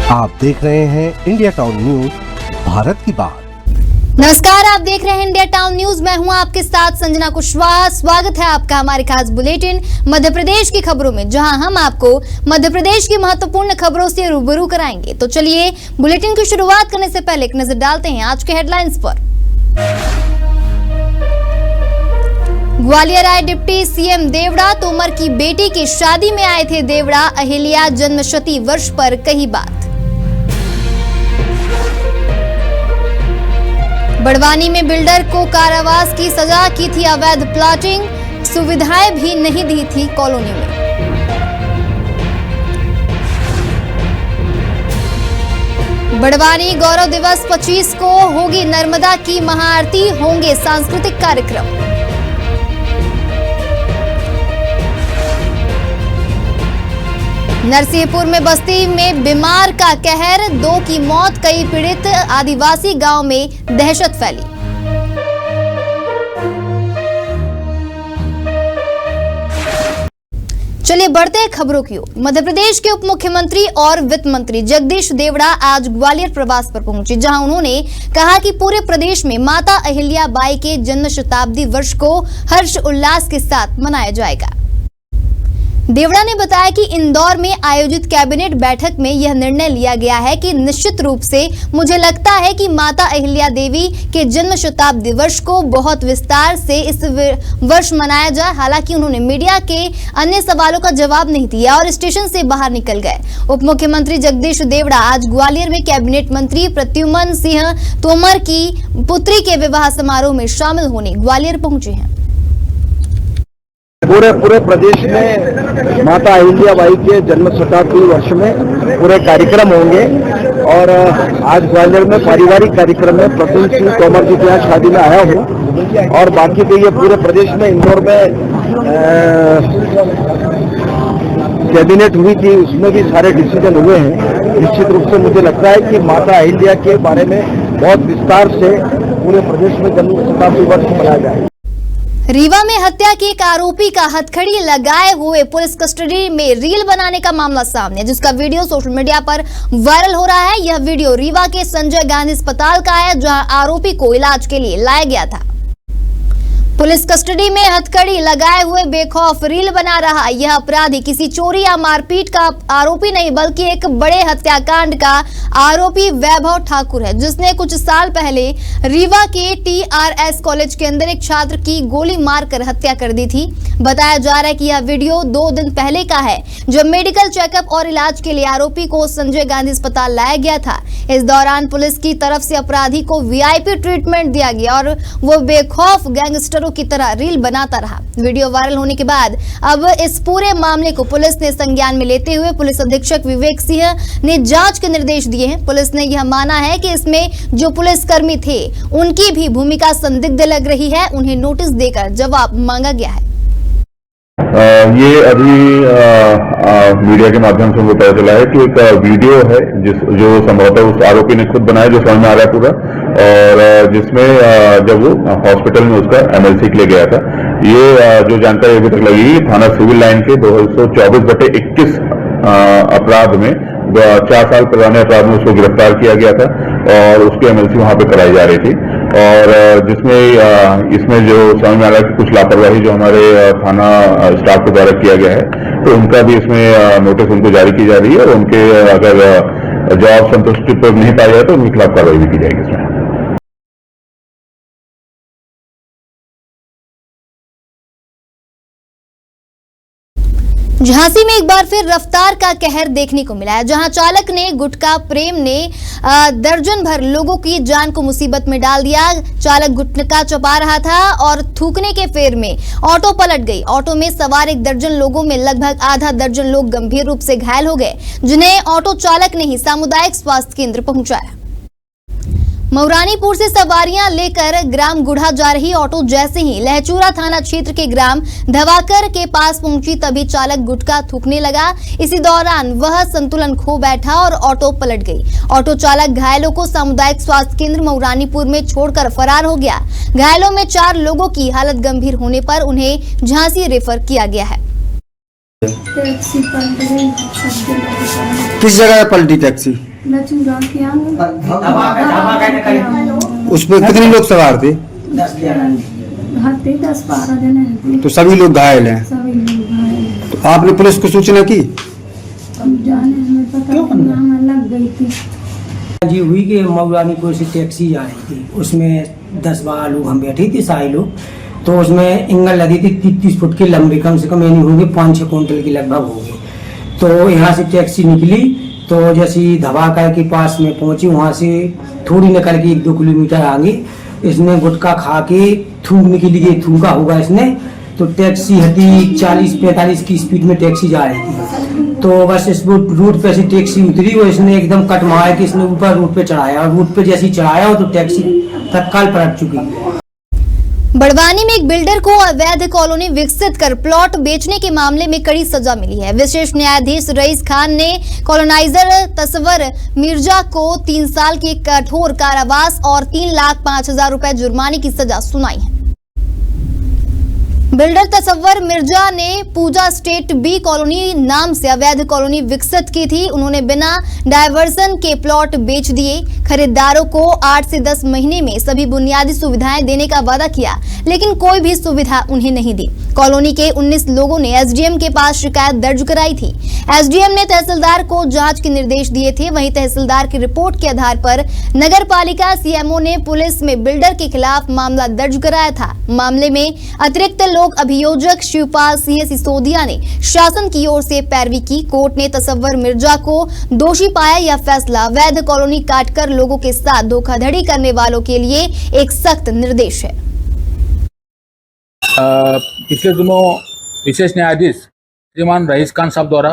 आप देख रहे हैं इंडिया टाउन न्यूज, भारत की बात। नमस्कार, आप देख रहे हैं इंडिया टाउन न्यूज। मैं हूं आपके साथ संजना कुशवाहा। स्वागत है आपका हमारे खास बुलेटिन मध्य प्रदेश की खबरों में, जहां हम आपको मध्य प्रदेश की महत्वपूर्ण खबरों से रूबरू कराएंगे। तो चलिए बुलेटिन की शुरुआत करने से पहले एक नजर डालते हैं आज के हेडलाइंस पर। ग्वालियर आए डिप्टी सीएम देवड़ा। तोमर की बेटी की शादी में आए थे देवड़ा। अहिल्या जन्मशती वर्ष पर कही बात। बड़वानी में बिल्डर को कारावास की सजा की थी अवैध प्लॉटिंग, सुविधाएं भी नहीं दी थी कॉलोनी में। बड़वानी गौरव दिवस 25 को होगी नर्मदा की महाआरती, होंगे सांस्कृतिक कार्यक्रम। नरसिंहपुर में बस्ती में बीमार का कहर, 2 की मौत, कई पीड़ित। आदिवासी गांव में दहशत फैली। चलिए बढ़ते हैं खबरों की ओर। मध्य प्रदेश के उप मुख्यमंत्री और वित्त मंत्री जगदीश देवड़ा आज ग्वालियर प्रवास पर पहुंचे, जहां उन्होंने कहा कि पूरे प्रदेश में माता अहिल्या बाई के जन्म शताब्दी वर्ष को हर्ष उल्लास के साथ मनाया जाएगा। देवड़ा ने बताया कि इंदौर में आयोजित कैबिनेट बैठक में यह निर्णय लिया गया है कि निश्चित रूप से मुझे लगता है कि माता अहिल्या देवी के जन्म शताब्दी वर्ष को बहुत विस्तार से इस वर्ष मनाया जाए। हालांकि उन्होंने मीडिया के अन्य सवालों का जवाब नहीं दिया और स्टेशन से बाहर निकल गए। उप मुख्यमंत्री जगदीश देवड़ा आज ग्वालियर में कैबिनेट मंत्री प्रद्युम्न सिंह तोमर की पुत्री के विवाह समारोह में शामिल होने ग्वालियर पहुंचे हैं। पूरे प्रदेश में माता अहिल्या बाई के जन्म शताब्दी वर्ष में पूरे कार्यक्रम होंगे और आज ग्वालियर में पारिवारिक कार्यक्रम में प्रद्युम्न सिंह तोमर जी के यहाँ शादी में आया हूँ और बाकी तो ये पूरे प्रदेश में इंदौर में कैबिनेट हुई थी, उसमें भी सारे डिसीजन हुए हैं। निश्चित रूप से मुझे लगता है कि माता अहिल्या के बारे में बहुत विस्तार से पूरे प्रदेश में जन्म शताब्दी वर्ष मनाया जाए। रीवा में हत्या के एक आरोपी का हथकड़ी लगाए हुए पुलिस कस्टडी में रील बनाने का मामला सामने, जिसका वीडियो सोशल मीडिया पर वायरल हो रहा है। यह वीडियो रीवा के संजय गांधी अस्पताल का है, जहां आरोपी को इलाज के लिए लाया गया था। पुलिस कस्टडी में हथकड़ी लगाए हुए बेखौफ रील बना रहा यह अपराधी किसी चोरी या मारपीट का आरोपी नहीं, बल्कि एक बड़े हत्याकांड का आरोपी वैभव ठाकुर है, जिसने कुछ साल पहले रीवा के TRS कॉलेज के अंदर एक छात्र की गोली मारकर हत्या कर दी थी। बताया जा रहा है कि यह वीडियो 2 दिन पहले का है, जब मेडिकल चेकअप और इलाज के लिए आरोपी को संजय गांधी अस्पताल लाया गया था। इस दौरान पुलिस की तरफ से अपराधी को VIP ट्रीटमेंट दिया गया और वो बेखौफ गैंगस्टर की तरह रील बनाता रहा। वीडियो वायरल होने के बाद अब इस पूरे मामले को पुलिस ने संज्ञान में लेते हुए पुलिस अधीक्षक विवेक सिंह ने जांच के निर्देश दिए हैं। पुलिस ने यह माना है कि इसमें जो पुलिसकर्मी थे उनकी भी भूमिका संदिग्ध लग रही है। उन्हें नोटिस देकर जवाब मांगा गया है। ये अभी मीडिया के माध्यम से पता चला है कि एक वीडियो है जो संभवतः उस आरोपी ने खुद बनाया, जो समझ में आ रहा है पूरा, और जिसमें जब वो हॉस्पिटल में उसका MLC के लिए गया था। ये जो जानकारी अभी तक लगी, थाना सिविल लाइन के 224/21 अपराध में 4 साल पुराने अपराध में उसको गिरफ्तार किया गया था और उसकी MLC वहां पे कराई जा रही थी। और जिसमें इसमें जो समझ में आ रहा है कि कुछ लापरवाही जो हमारे थाना स्टाफ के द्वारा किया गया है, तो उनका भी इसमें नोटिस उनको जारी की जा रही है और उनके अगर जवाब संतुष्टि पर नहीं पाया जाए तो उनके खिलाफ कार्रवाई भी की जाएगी। इसमें झांसी में एक बार फिर रफ्तार का कहर देखने को मिला है, जहां चालक ने गुटखा प्रेम ने दर्जन भर लोगों की जान को मुसीबत में डाल दिया। चालक गुटखा चबा रहा था और थूकने के फेर में ऑटो पलट गई। ऑटो में सवार 1 दर्जन लोगों में लगभग आधा दर्जन लोग गंभीर रूप से घायल हो गए, जिन्हें ऑटो चालक ने ही सामुदायिक स्वास्थ्य केंद्र पहुंचाया। मऊरानीपुर से सवारियां लेकर ग्राम गुढ़ा जा रही ऑटो जैसे ही लहचूरा थाना क्षेत्र के ग्राम धवाकर के पास पहुंची, तभी चालक गुटखा थूकने लगा। इसी दौरान वह संतुलन खो बैठा और ऑटो पलट गई। ऑटो चालक घायलों को सामुदायिक स्वास्थ्य केंद्र मऊरानीपुर में छोड़कर फरार हो गया। घायलों में 4 लोगों की हालत गंभीर होने पर उन्हें झांसी रेफर किया गया है। टैक्सी पलट गई, सब जगह किस जगह पलटी टैक्सी? लचूरा क्या उसमें कितने लोग सवार थे? हत्ते 10-12 जने थे, तो सभी लोग घायल हैं। सभी लोग घायल। तो आपने पुलिस को सूचना की? अब जाने हमें पता नहीं, हमें लग गई थी। जी हुई कि मऊरानीपुर से टैक्सी जा रही थी, उसमें 10-12 लोग हम बैठे थे, सारे लोग। तो उसमें इंगल लगी थी 30 फुट की लंबी, कम से कम यानी होंगे 5-6 क्विंटल की लगभग होगी। तो यहाँ से टैक्सी निकली, तो जैसे धबाका के पास में पहुंची, वहाँ से थोड़ी निकल के 1-2 किलोमीटर आगे इसने गुटखा खा के थूकने के लिए थूका होगा इसने। तो टैक्सी हटी 40-45 की स्पीड में टैक्सी जा रही थी। तो बस इस रोड पे ऐसी टैक्सी उतरी, वो इसने एकदम कट मारा कि इसने ऊपर रोड पे चढ़ाया, और रोड पे जैसे ही चढ़ाया तो टैक्सी तत्काल पलट चुकी। बड़वानी में एक बिल्डर को अवैध कॉलोनी विकसित कर प्लॉट बेचने के मामले में कड़ी सजा मिली है। विशेष न्यायाधीश रईस खान ने कॉलोनाइजर तस्वर मिर्जा को 3 साल के कठोर कारावास और 3,05,000 रुपए जुर्माने की सजा सुनाई है। बिल्डर तस्वर मिर्जा ने पूजा स्टेट बी कॉलोनी नाम से अवैध कॉलोनी विकसित की थी। उन्होंने बिना डायवर्सन के प्लॉट बेच दिए। खरीदारों को 8 से 10 महीने में सभी बुनियादी सुविधाएं देने का वादा किया, लेकिन कोई भी सुविधा उन्हें नहीं दी। कॉलोनी के 19 लोगों ने एसडीएम के पास शिकायत दर्ज कराई थी। एसडीएम ने तहसीलदार को जांच के निर्देश दिए थे। वहीं तहसीलदार की रिपोर्ट के आधार पर नगर पालिका सीएमओ ने पुलिस में बिल्डर के खिलाफ मामला दर्ज कराया था। मामले में अतिरिक्त लोक अभियोजक शिवपाल सिंह सिसोदिया ने शासन की ओर से पैरवी की। कोर्ट ने तस्वर मिर्जा को दोषी पाया। यह फैसला वैध कॉलोनी काटकर लोगों के साथ धोखाधड़ी करने वालों के लिए एक सख्त निर्देश है। पिछले दिनों विशेष न्यायाधीश श्रीमान रईस खान साहब द्वारा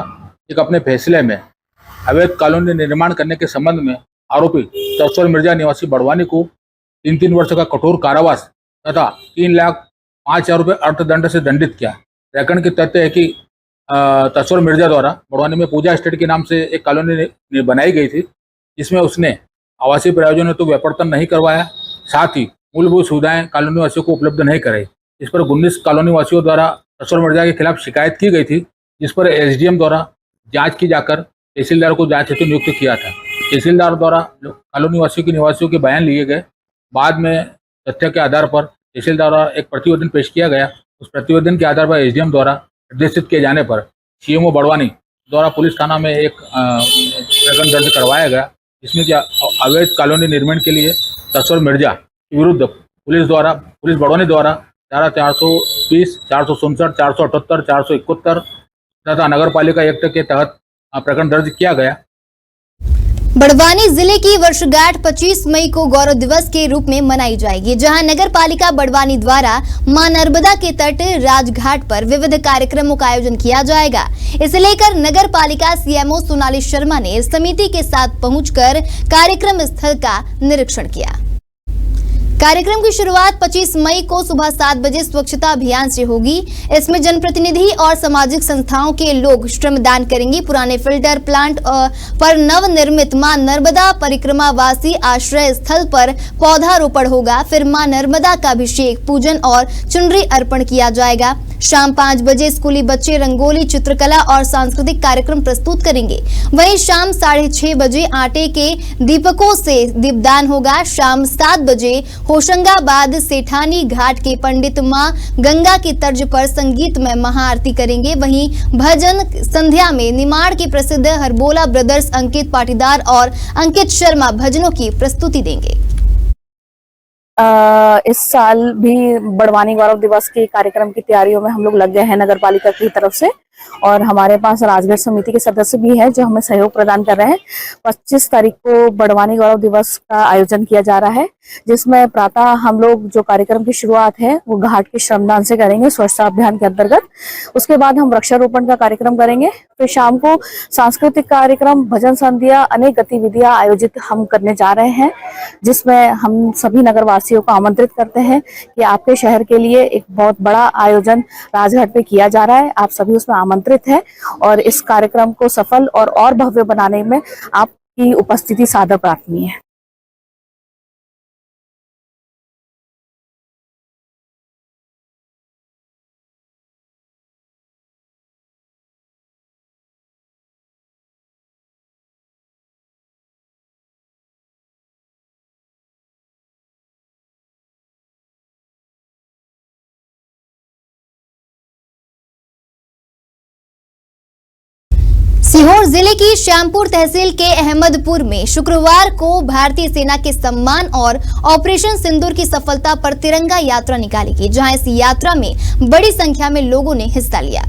एक अपने फैसले में अवैध कॉलोनी निर्माण करने के संबंध में आरोपी तस्वर मिर्जा निवासी बड़वानी को 3 वर्ष का कठोर कारावास तथा 3,05,000 रुपये अर्थदंड से दंडित किया। प्रकरण के तथ्य है कि तस्वर मिर्जा द्वारा बड़वानी में पूजा स्टेट के नाम से एक कॉलोनी बनाई गई थी, जिसमें उसने आवासीय प्रयोजन हेतु व्यापारतन नहीं करवाया, साथ ही मूलभूत सुविधाएं कॉलोनी वासियों को उपलब्ध नहीं कराई। इस पर 19 कॉलोनी वासियों द्वारा तस्वर मिर्जा के खिलाफ शिकायत की गई थी, जिस पर एसडीएम द्वारा जांच की जाकर तहसीलदार को जांच हेतु नियुक्त किया था। तहसीलदार द्वारा कॉलोनी निवासियों के बयान लिए गए। बाद में तथ्य के आधार पर तहसीलदार द्वारा एक प्रतिवेदन पेश किया गया। उस प्रतिवेदन के आधार पर एसडीएम द्वारा निर्देशित किए जाने पर सीएमओ बड़वानी द्वारा पुलिस थाना में एक प्रकरण दर्ज करवाया गया, जिसमें कि अवैध कॉलोनी निर्माण के लिए तस्वर मिर्जा के विरुद्ध पुलिस बड़वानी द्वारा धारा 420, 467, 478, 471 तथा नगर पालिका एक्ट के तहत प्रकरण दर्ज किया गया। बड़वानी जिले की वर्षगांठ 25 मई को गौरव दिवस के रूप में मनाई जाएगी, जहां नगर पालिका बड़वानी द्वारा मां नर्मदा के तट राजघाट पर विविध कार्यक्रमों का आयोजन किया जाएगा। इसे लेकर नगर पालिका सीएमओ सोनाली शर्मा ने समिति के साथ पहुंचकर कार्यक्रम स्थल का निरीक्षण किया। कार्यक्रम की शुरुआत 25 मई को सुबह 7 बजे स्वच्छता अभियान से होगी। इसमें जनप्रतिनिधि और सामाजिक संस्थाओं के लोग श्रमदान करेंगे। पुराने फिल्टर प्लांट पर नवनिर्मित मां नर्मदा परिक्रमावासी आश्रय स्थल पर पौधारोपण होगा। फिर मां नर्मदा का अभिषेक, पूजन और चुनरी अर्पण किया जाएगा। शाम 5 बजे स्कूली बच्चे रंगोली, चित्रकला और सांस्कृतिक कार्यक्रम प्रस्तुत करेंगे। वहीं शाम 6:30 बजे आटे के दीपकों से दीपदान होगा। शाम 7 बजे होशंगाबाद सेठानी घाट के पंडित मां गंगा की तर्ज पर संगीतमय महाआरती करेंगे। वहीं भजन संध्या में निमाड़ के प्रसिद्ध हरबोला ब्रदर्स अंकित पाटीदार और अंकित शर्मा भजनों की प्रस्तुति देंगे। इस साल भी बड़वानी गौरव दिवस के कार्यक्रम की तैयारियों में हम लोग लग गए हैं नगर पालिका की तरफ से, और हमारे पास राजगढ़ समिति के सदस्य भी हैं जो हमें सहयोग प्रदान कर रहे हैं। 25 तारीख को बड़वानी गौरव दिवस का आयोजन किया जा रहा है, जिसमें प्रातः हम लोग जो कार्यक्रम की शुरुआत है वो घाट के श्रमदान से करेंगे, स्वच्छता अभियान के अंतर्गत। उसके बाद हम वृक्षारोपण का कार्यक्रम करेंगे। फिर शाम को सांस्कृतिक कार्यक्रम, भजन संध्या, अनेक गतिविधियां आयोजित हम करने जा रहे हैं, जिसमें हम सभी नगरवासियों को आमंत्रित करते हैं कि आपके शहर के लिए एक बहुत बड़ा आयोजन राजघाट पे किया जा रहा है। आप सभी उसमें आमंत्रित है और इस कार्यक्रम को सफल और भव्य बनाने में आपकी उपस्थिति सादर प्रार्थनीय है। सीहोर जिले की श्यामपुर तहसील के अहमदपुर में शुक्रवार को भारतीय सेना के सम्मान और ऑपरेशन सिंदूर की सफलता पर तिरंगा यात्रा निकाली गई, जहां इस यात्रा में बड़ी संख्या में लोगों ने हिस्सा लिया।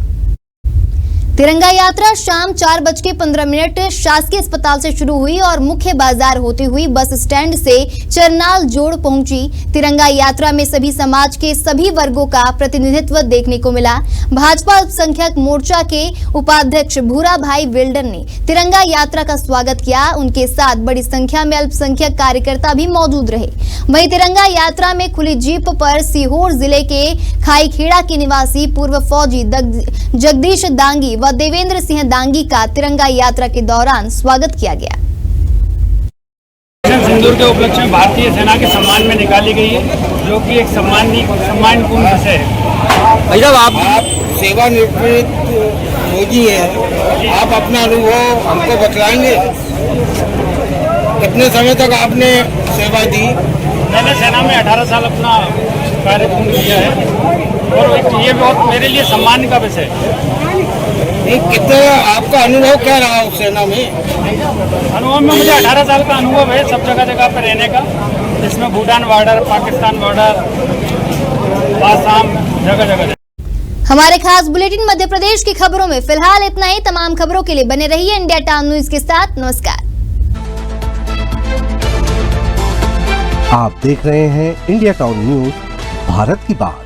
तिरंगा यात्रा शाम 4:15 शासकीय अस्पताल से शुरू हुई और मुख्य बाजार होती हुई बस स्टैंड से चरनाल जोड़ पहुंची। तिरंगा यात्रा में सभी समाज के सभी वर्गों का प्रतिनिधित्व देखने को मिला। भाजपा अल्पसंख्यक मोर्चा के उपाध्यक्ष भूरा भाई विल्डर ने तिरंगा यात्रा का स्वागत किया। उनके साथ बड़ी संख्या में अल्पसंख्यक कार्यकर्ता भी मौजूद रहे। वहीं तिरंगा यात्रा में खुली जीप पर सीहोर जिले के खाईखेड़ा के निवासी पूर्व फौजी जगदीश दांगी व देवेंद्र सिंह दांगी का तिरंगा यात्रा के दौरान स्वागत किया गया। सिंदूर के उपलक्ष्य में भारतीय सेना के सम्मान में निकाली गई है, जो कि एक सम्मानपूर्ण विषय है। भैया आप सेवानिवृत्त फौजी हैं, आप अपना अनुभव हमको बतलाएंगे। कितने समय तक आपने सेवा दी? मैंने सेना में 18 साल अपना कार्य पूर्ण किया है और ये बहुत मेरे लिए सम्मान का विषय है। कितना आपका अनुभव क्या रहा उस सेना में? अनुभव में मुझे 18 साल का अनुभव है सब जगह पर रहने का, जिसमें भूटान बॉर्डर, पाकिस्तान बॉर्डर, आसाम, जगह। हमारे खास बुलेटिन मध्य प्रदेश की खबरों में फिलहाल इतना ही। तमाम खबरों के लिए बने रहिए इंडिया टाउन न्यूज के साथ। नमस्कार। आप देख रहे हैं इंडिया टाउन न्यूज, भारत की बात।